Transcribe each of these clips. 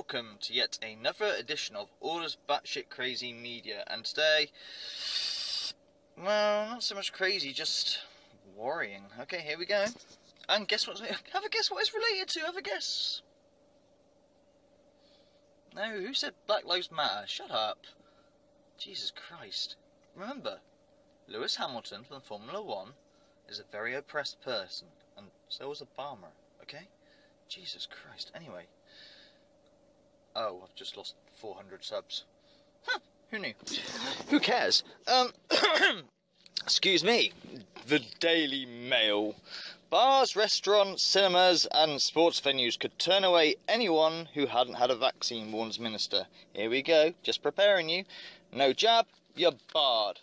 welcome to yet another edition of Orders Batshit Crazy Media. And today, well, not so much crazy, just worrying. Okay, here we go. And guess what? Have a guess what it's related to. Have a guess. No, who said Black Lives Matter? Shut up. Jesus Christ. Remember, Lewis Hamilton from Formula 1 is a very oppressed person, and so was Obama, okay? Jesus Christ. Anyway. Oh, I've just lost 400 subs. Huh, who knew? Who cares? Excuse me. The Daily Mail. Bars, restaurants, cinemas and sports venues could turn away anyone who hadn't had a vaccine, warns Minister. Here we go, just preparing you. No jab, you're barred.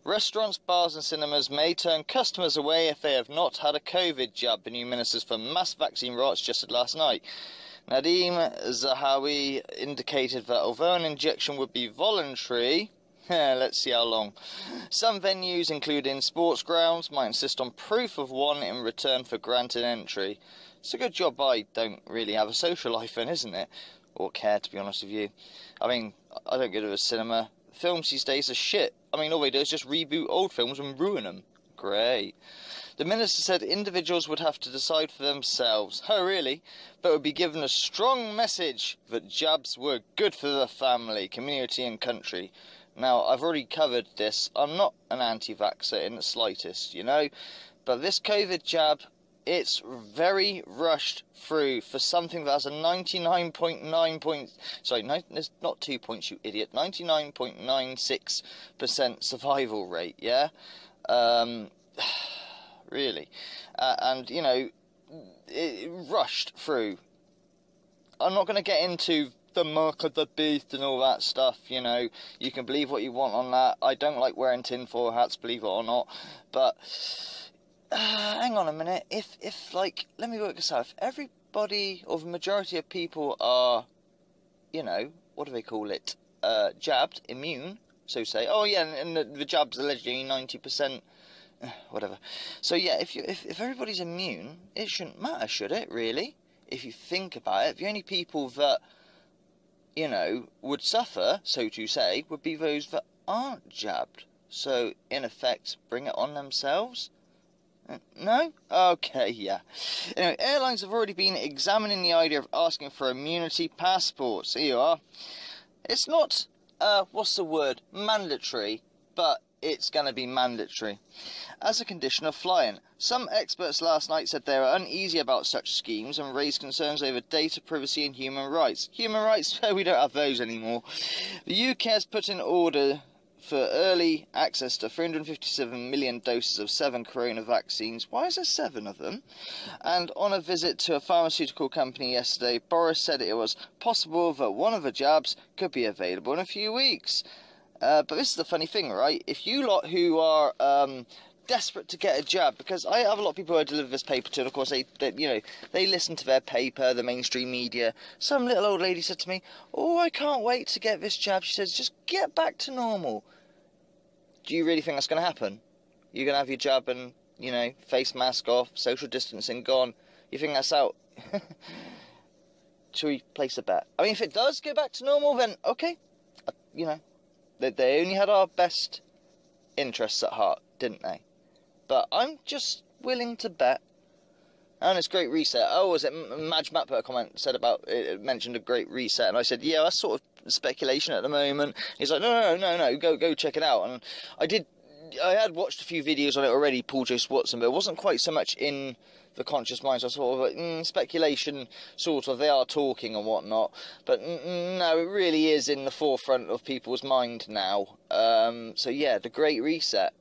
Restaurants, bars and cinemas may turn customers away if they have not had a COVID jab, the new ministers for mass vaccine rollout suggested last night. Nadeem Zahawi indicated that although an injection would be voluntary, let's see how long, some venues, including sports grounds, might insist on proof of one in return for granted entry. It's a good job I don't really have a social life then, isn't it? Or care, to be honest with you. I mean, I don't go to a cinema. Films these days are shit. I mean, all they do is just reboot old films and ruin them. Great. The minister said individuals would have to decide for themselves. Oh, really? But would be given a strong message that jabs were good for the family, community and country. Now, I've already covered this. I'm not an anti-vaxxer in the slightest, you know. But this COVID jab, it's very rushed through for something that has a 99.9 point... Sorry, no, there's not 2 points, you idiot. 99.96% survival rate, yeah? Really. And, you know, it rushed through. I'm not going to get into the mark of the beast and all that stuff, you know. You can believe what you want on that. I don't like wearing tinfoil hats, believe it or not. But, hang on a minute. If like, let me work this out. If everybody, or the majority of people are, you know, what do they call it? Jabbed, immune, so say. Oh, yeah, and the jab's allegedly 90%. Whatever. So yeah, if everybody's immune, it shouldn't matter, should it? Really, if you think about it, the only people that, you know, would suffer, so to say, would be those that aren't jabbed. So in effect, bring it on themselves. No? Okay, yeah. Anyway, airlines have already been examining the idea of asking for immunity passports. Here you are. It's not what's the word? Mandatory, but it's going to be mandatory as a condition of flying. Some experts last night said they were uneasy about such schemes and raised concerns over data privacy and human rights. Human rights? We don't have those anymore. The UK has put in order for early access to 357 million doses of 7 corona vaccines. Why is there 7 of them? And on a visit to a pharmaceutical company yesterday, Boris said it was possible that one of the jabs could be available in a few weeks. But this is the funny thing, right? If you lot who are desperate to get a jab, because I have a lot of people who I deliver this paper to, and of course they you know, they listen to their paper, the mainstream media. Some little old lady said to me, "Oh, I can't wait to get this jab." She says, "Just get back to normal." Do you really think that's going to happen? You're going to have your jab and, you know, face mask off, social distancing gone. You think that's out? Should we place a bet? I mean, if it does go back to normal, then okay, you know. They only had our best interests at heart, didn't they? But I'm just willing to bet. And it's Great Reset. Oh, was it Madge Matt put a comment, said about it, mentioned a Great Reset, and I said, yeah, that's sort of speculation at the moment. He's like, no, go check it out. And I had watched a few videos on it already, Paul J. Watson, but it wasn't quite so much in the conscious mind, so I sort of like, speculation, sort of, they are talking and whatnot, but no, it really is in the forefront of people's mind now. So yeah, the Great Reset.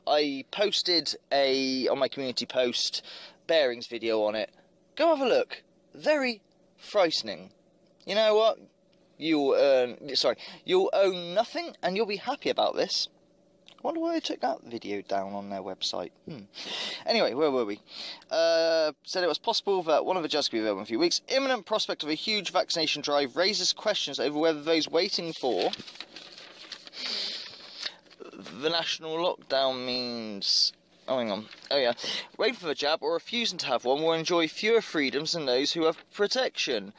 I posted on my community post, bearings video on it. Go have a look. Very frightening. You know what? You'll own nothing, and you'll be happy about this. I wonder why they took that video down on their website. Anyway, where were we? Said it was possible that one of the jabs could be available in a few weeks. Imminent prospect of a huge vaccination drive raises questions over whether those waiting for the national lockdown means Oh, hang on. Oh, yeah. Waiting for a jab or refusing to have one will enjoy fewer freedoms than those who have protection.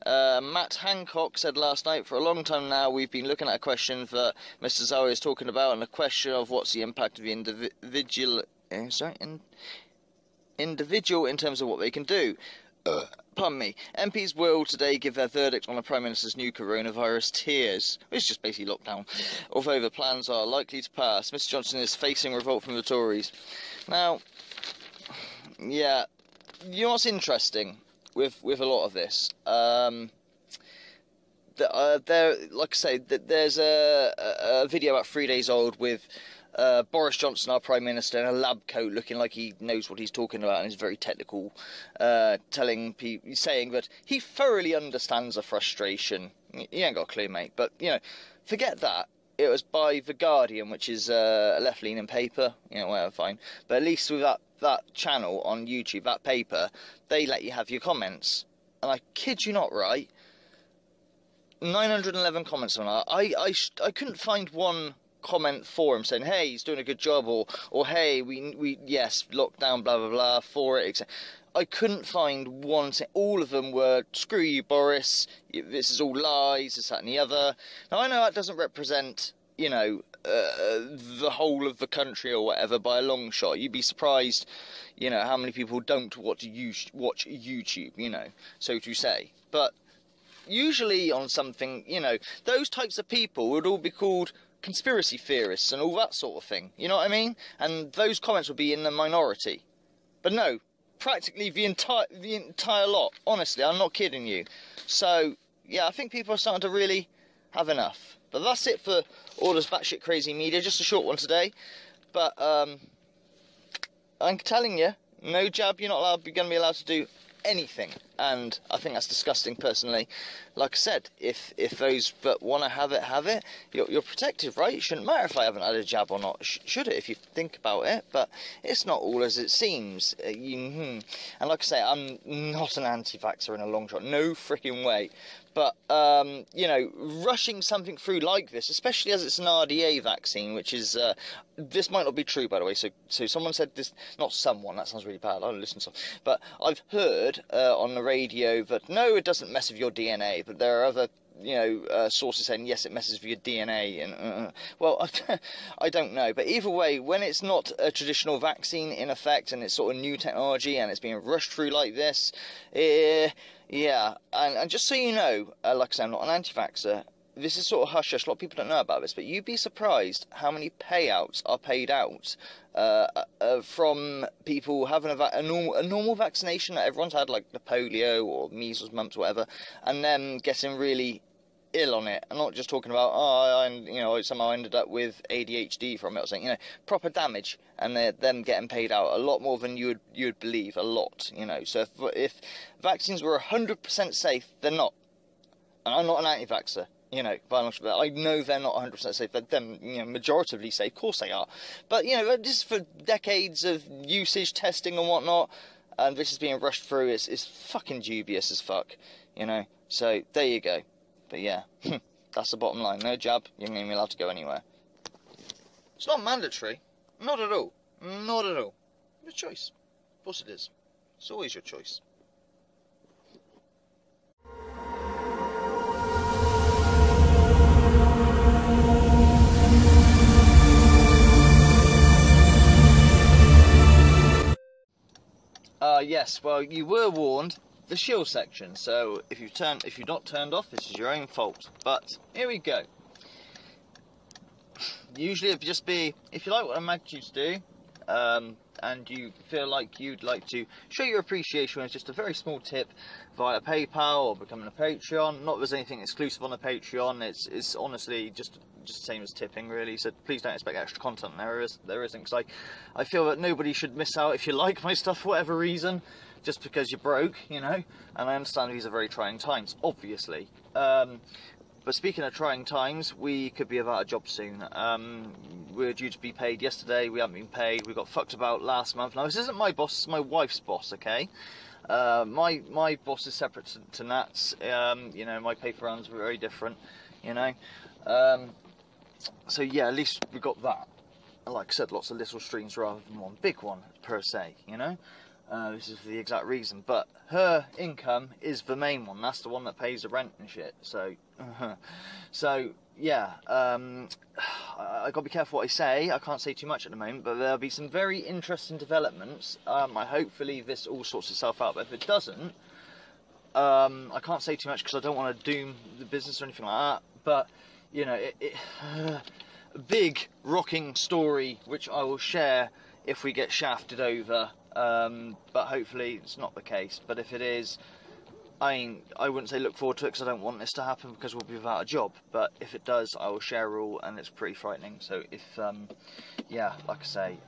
Matt Hancock said last night, for a long time now, we've been looking at a question that Mr. Zowie is talking about, and the question of what's the impact of the individual in terms of what they can do. Pardon me. MPs will today give their verdict on the Prime Minister's new coronavirus tiers, which is just basically lockdown. Although the plans are likely to pass, Mr. Johnson is facing revolt from the Tories. Now, yeah, you know what's interesting with a lot of this? There, like I say, there's a video about 3 days old with Boris Johnson, our Prime Minister, in a lab coat, looking like he knows what he's talking about and is very technical, saying that he thoroughly understands the frustration. You ain't got a clue, mate. But, you know, forget that. It was by The Guardian, which is a left-leaning paper. You know, whatever, fine. But at least with that channel on YouTube, that paper, they let you have your comments. And I kid you not, right? 911 comments on that. I couldn't find one comment for him saying, hey, he's doing a good job, or hey, we yes, lockdown, blah blah blah, for it, etc. I couldn't find one. All of them were, screw you, Boris, this is all lies, this, that and the other. Now I know that doesn't represent, you know, the whole of the country or whatever by a long shot. You'd be surprised, you know, how many people don't watch YouTube, you know, so to say. But usually on something, you know, those types of people would all be called conspiracy theorists and all that sort of thing, you know what I mean? And those comments would be in the minority. But no, practically the entire lot, honestly, I'm not kidding you. So, yeah, I think people are starting to really have enough. But that's it for all this batshit crazy media, just a short one today. But, I'm telling you, no jab, you're not going to be allowed to do anything, and I think that's disgusting personally. Like I said, if those that want to have it, you're protected, right? It shouldn't matter if I haven't had a jab or not, should it, if you think about it? But it's not all as it seems. And like I say, I'm not an anti-vaxxer in a long shot, no freaking way. But, you know, rushing something through like this, especially as it's an RDA vaccine, which is, this might not be true, by the way, so someone said this, not someone, that sounds really bad, I don't listen to someone, but I've heard on the radio that, no, it doesn't mess with your DNA, but there are other, you know, sources saying, yes, it messes with your DNA, and, well, I don't know, but either way, when it's not a traditional vaccine in effect, and it's sort of new technology, and it's being rushed through like this, yeah, and just so you know, like I said, I'm not an anti-vaxxer. This is sort of hush-hush. A lot of people don't know about this, but you'd be surprised how many payouts are paid out from people having a normal vaccination that everyone's had, like the polio or measles, mumps, whatever, and then getting really ill on it. I'm not just talking about, you know, somehow ended up with ADHD from it or something, you know, proper damage, and them getting paid out a lot more than you would believe, a lot, you know. So if vaccines were 100% safe, they're not. And I'm not an anti-vaxxer, you know, I know they're not 100% safe, but them, you know, majoritively safe, of course they are. But, you know, just for decades of usage, testing and whatnot, and this is being rushed through, it's fucking dubious as fuck, you know. So, there you go. But yeah, that's the bottom line. No jab, you're not even allowed to go anywhere. It's not mandatory. Not at all. Not at all. Your choice. Of course it is. It's always your choice. Yes, well, you were warned. The shield section, so if you've not turned off, this is your own fault. But here we go. Usually it'd just be, if you like what the magnitudes do, and you feel like you'd like to show your appreciation with just a very small tip via PayPal or becoming a Patreon. Not that there's anything exclusive on the Patreon, it's honestly just the same as tipping, really, so please don't expect extra content. There isn't, because I feel that nobody should miss out if you like my stuff for whatever reason, just because you're broke, you know, and I understand these are very trying times, obviously. But speaking of trying times, we could be without a job soon. We're due to be paid yesterday, we haven't been paid, we got fucked about last month. Now, this isn't my boss, it's my wife's boss, okay? My boss is separate to Nat's, you know, my paper rounds were very different, you know? So yeah, at least we got that. like I said, lots of little streams rather than one big one per se, you know. This is for the exact reason, but her income is the main one. That's the one that pays the rent and shit. So, so yeah, I got to be careful what I say. I can't say too much at the moment, but there'll be some very interesting developments. Hopefully this all sorts itself out, but if it doesn't, I can't say too much because I don't want to doom the business or anything like that. But you know, a big rocking story which I will share if we get shafted over. But hopefully it's not the case. But if it is, I wouldn't say look forward to it because I don't want this to happen because we'll be without a job. But if it does, I will share all, and it's pretty frightening. So if, yeah, like I say,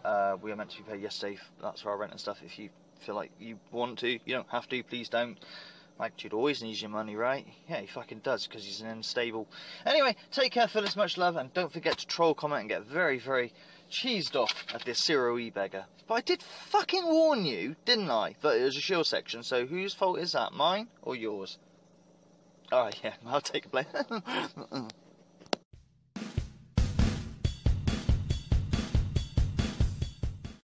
we were meant to be paid yesterday. That's for our rent and stuff. If you feel like you want to, you don't have to. Please don't. Magnitude always needs your money, right? Yeah, he fucking does, because he's an unstable. Anyway, take care, fellas, much love, and don't forget to troll, comment, and get very, very cheesed off at this Zero E-beggar. But I did fucking warn you, didn't I, that it was a shield section, so whose fault is that, mine or yours? Alright, yeah, I'll take a blame.